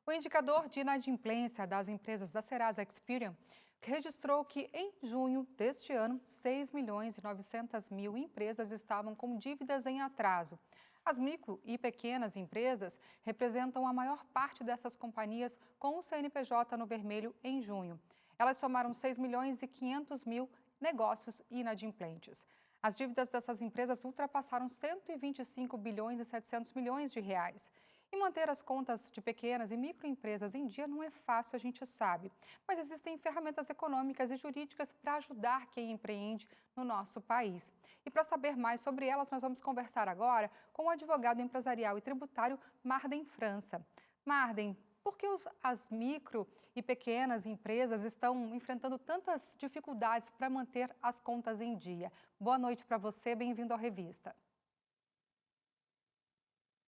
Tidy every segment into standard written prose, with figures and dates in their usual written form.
O indicador de inadimplência das empresas da Serasa Experian registrou que, em junho deste ano, 6 milhões e 900 mil empresas estavam com dívidas em atraso. As micro e pequenas empresas representam a maior parte dessas companhias com o CNPJ no vermelho em junho. Elas somaram 6 milhões e 500 mil negócios inadimplentes. As dívidas dessas empresas ultrapassaram 125 bilhões e 700 milhões de reais. E manter as contas de pequenas e microempresas em dia não é fácil, a gente sabe. Mas existem ferramentas econômicas e jurídicas para ajudar quem empreende no nosso país. E para saber mais sobre elas, nós vamos conversar agora com o advogado empresarial e tributário Marden França. Marden, por que as micro e pequenas empresas estão enfrentando tantas dificuldades para manter as contas em dia? Boa noite para você, bem-vindo à revista.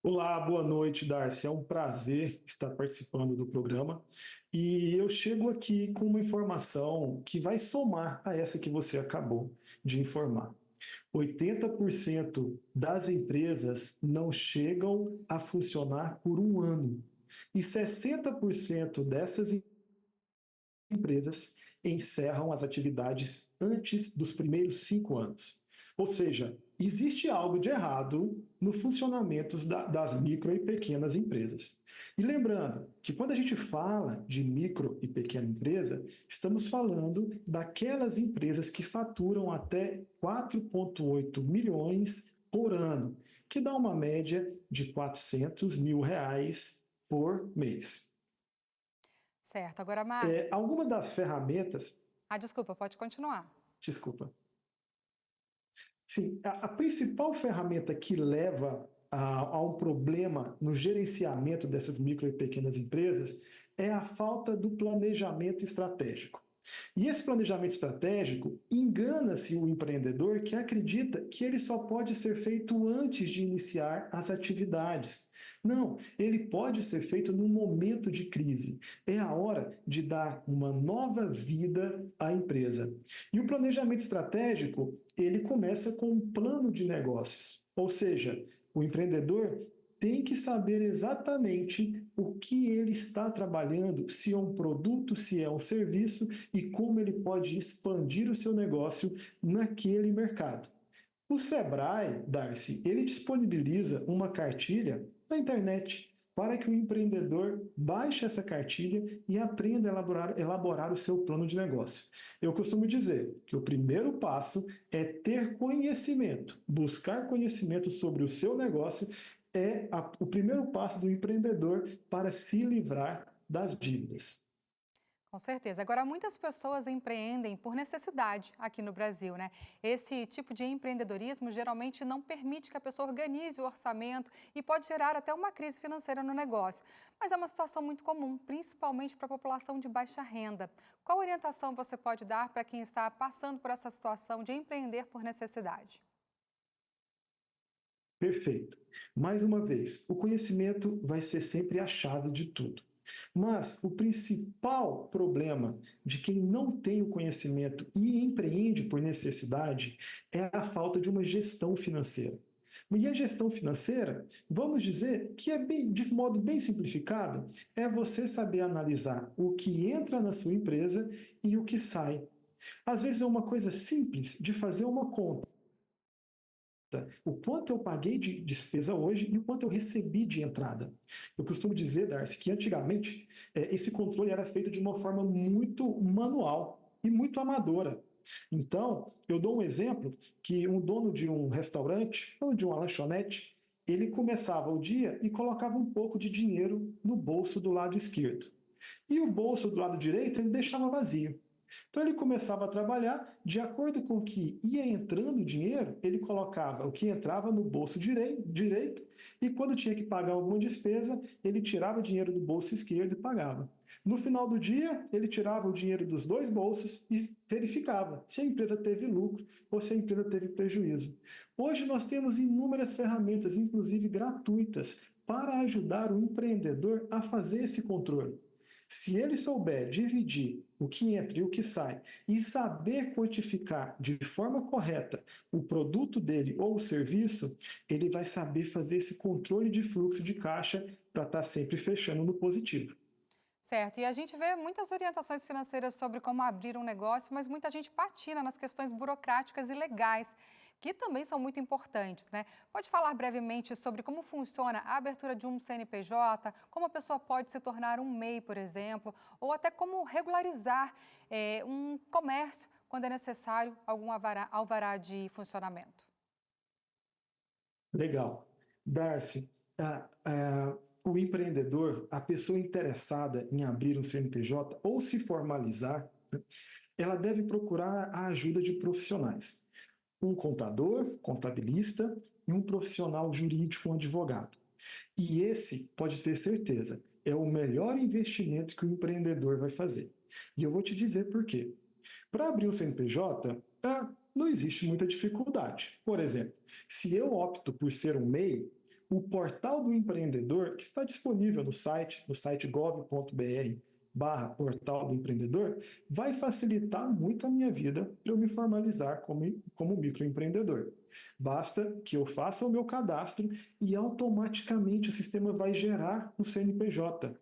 Olá, boa noite, Darcy. É um prazer estar participando do programa. E eu chego aqui com uma informação que vai somar a essa que você acabou de informar. 80% das empresas não chegam a funcionar por um ano. E 60% dessas empresas encerram as atividades antes dos primeiros 5 anos. Ou seja, existe algo de errado no funcionamento das micro e pequenas empresas. E lembrando que quando a gente fala de micro e pequena empresa, estamos falando daquelas empresas que faturam até 4,8 milhões por ano, que dá uma média de R$ 400 mil por mês. Certo, agora, Marden... Alguma das ferramentas... desculpa, pode continuar. Desculpa. Sim, a principal ferramenta que leva a um problema no gerenciamento dessas micro e pequenas empresas é a falta do planejamento estratégico. E esse planejamento estratégico engana-se o empreendedor que acredita que ele só pode ser feito antes de iniciar as atividades. Não, ele pode ser feito num momento de crise. É a hora de dar uma nova vida à empresa. E o planejamento estratégico, ele começa com um plano de negócios. Ou seja, o empreendedor tem que saber exatamente o que ele está trabalhando, se é um produto, se é um serviço e como ele pode expandir o seu negócio naquele mercado. O Sebrae, Darcy, ele disponibiliza uma cartilha na internet para que o empreendedor baixe essa cartilha e aprenda a elaborar o seu plano de negócio. Eu costumo dizer que o primeiro passo é ter conhecimento, buscar conhecimento sobre o seu negócio o primeiro passo do empreendedor para se livrar das dívidas. Com certeza. Agora, muitas pessoas empreendem por necessidade aqui no Brasil, né? Esse tipo de empreendedorismo geralmente não permite que a pessoa organize o orçamento e pode gerar até uma crise financeira no negócio. Mas é uma situação muito comum, principalmente para a população de baixa renda. Qual orientação você pode dar para quem está passando por essa situação de empreender por necessidade? Perfeito. Mais uma vez, o conhecimento vai ser sempre a chave de tudo. Mas o principal problema de quem não tem o conhecimento e empreende por necessidade é a falta de uma gestão financeira. E a gestão financeira, vamos dizer que de modo bem simplificado, é você saber analisar o que entra na sua empresa e o que sai. Às vezes é uma coisa simples de fazer uma conta. O quanto eu paguei de despesa hoje e o quanto eu recebi de entrada. Eu costumo dizer, Darcy, que antigamente esse controle era feito de uma forma muito manual e muito amadora. Então, eu dou um exemplo que um dono de um restaurante, ou de uma lanchonete, ele começava o dia e colocava um pouco de dinheiro no bolso do lado esquerdo. E o bolso do lado direito ele deixava vazio. Então ele começava a trabalhar, de acordo com o que ia entrando dinheiro, ele colocava o que entrava no bolso direito e quando tinha que pagar alguma despesa, ele tirava dinheiro do bolso esquerdo e pagava. No final do dia, ele tirava o dinheiro dos dois bolsos e verificava se a empresa teve lucro ou se a empresa teve prejuízo. Hoje nós temos inúmeras ferramentas, inclusive gratuitas, para ajudar o empreendedor a fazer esse controle. Se ele souber dividir o que entra e o que sai e saber quantificar de forma correta o produto dele ou o serviço, ele vai saber fazer esse controle de fluxo de caixa para estar sempre fechando no positivo. Certo, e a gente vê muitas orientações financeiras sobre como abrir um negócio, mas muita gente patina nas questões burocráticas e legais, que também são muito importantes, né? Pode falar brevemente sobre como funciona a abertura de um CNPJ, como a pessoa pode se tornar um MEI, por exemplo, ou até como regularizar um comércio quando é necessário algum alvará de funcionamento. Legal. Darcy, o empreendedor, a pessoa interessada em abrir um CNPJ ou se formalizar, né, ela deve procurar a ajuda de profissionais. Um contador, contabilista e um profissional jurídico, um advogado. E esse, pode ter certeza, é o melhor investimento que o empreendedor vai fazer. E eu vou te dizer por quê. Para abrir um CNPJ, não existe muita dificuldade. Por exemplo, se eu opto por ser um MEI, o portal do empreendedor, que está disponível no site gov.br/portal do empreendedor, vai facilitar muito a minha vida para eu me formalizar como microempreendedor. Basta que eu faça o meu cadastro e automaticamente o sistema vai gerar um CNPJ.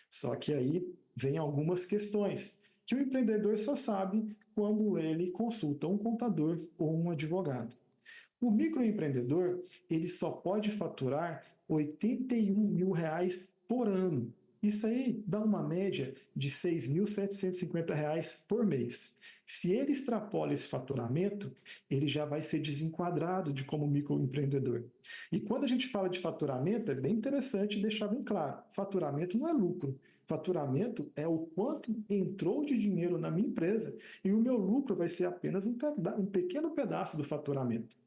Só que aí vem algumas questões que o empreendedor só sabe quando ele consulta um contador ou um advogado. O microempreendedor ele só pode faturar R$ 81.000 por ano. Isso aí dá uma média de R$ 6.750 por mês. Se ele extrapola esse faturamento, ele já vai ser desenquadrado de como microempreendedor. E quando a gente fala de faturamento, é bem interessante deixar bem claro: faturamento não é lucro. Faturamento é o quanto entrou de dinheiro na minha empresa e o meu lucro vai ser apenas um pequeno pedaço do faturamento.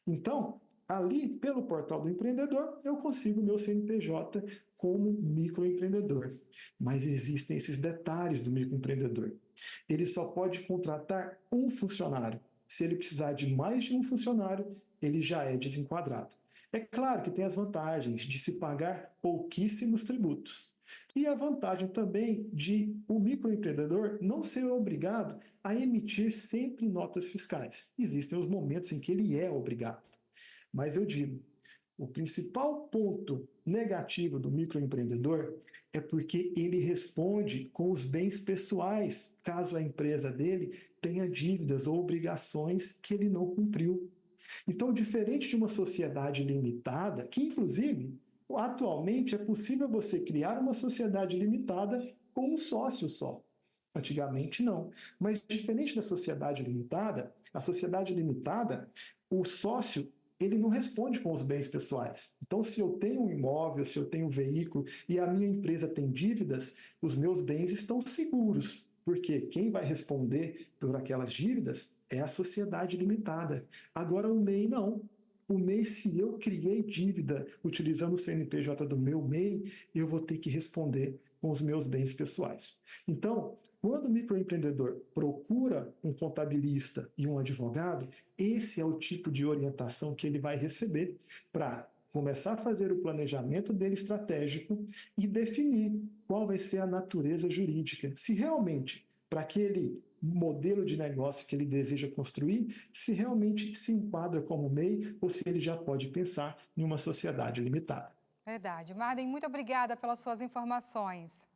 Então, ali pelo portal do empreendedor, eu consigo meu CNPJ como microempreendedor. Mas existem esses detalhes do microempreendedor. Ele só pode contratar um funcionário. Se ele precisar de mais de um funcionário, ele já é desenquadrado. É claro que tem as vantagens de se pagar pouquíssimos tributos. E a vantagem também de o microempreendedor não ser obrigado a emitir sempre notas fiscais. Existem os momentos em que ele é obrigado. Mas eu digo, o principal ponto negativo do microempreendedor é porque ele responde com os bens pessoais, caso a empresa dele tenha dívidas ou obrigações que ele não cumpriu. Então, diferente de uma sociedade limitada, que inclusive atualmente é possível você criar uma sociedade limitada com um sócio só. Antigamente não. Mas diferente da sociedade limitada, a sociedade limitada, o sócio ele não responde com os bens pessoais. Então, se eu tenho um imóvel, se eu tenho um veículo e a minha empresa tem dívidas, os meus bens estão seguros, porque quem vai responder por aquelas dívidas é a sociedade limitada. Agora, o MEI não. O MEI, se eu criei dívida utilizando o CNPJ do meu MEI, eu vou ter que responder com os meus bens pessoais. Então, quando o microempreendedor procura um contabilista e um advogado, esse é o tipo de orientação que ele vai receber para começar a fazer o planejamento dele estratégico e definir qual vai ser a natureza jurídica. Se realmente, para aquele modelo de negócio que ele deseja construir, se realmente se enquadra como MEI ou se ele já pode pensar em uma sociedade limitada. Verdade. Marden, muito obrigada pelas suas informações.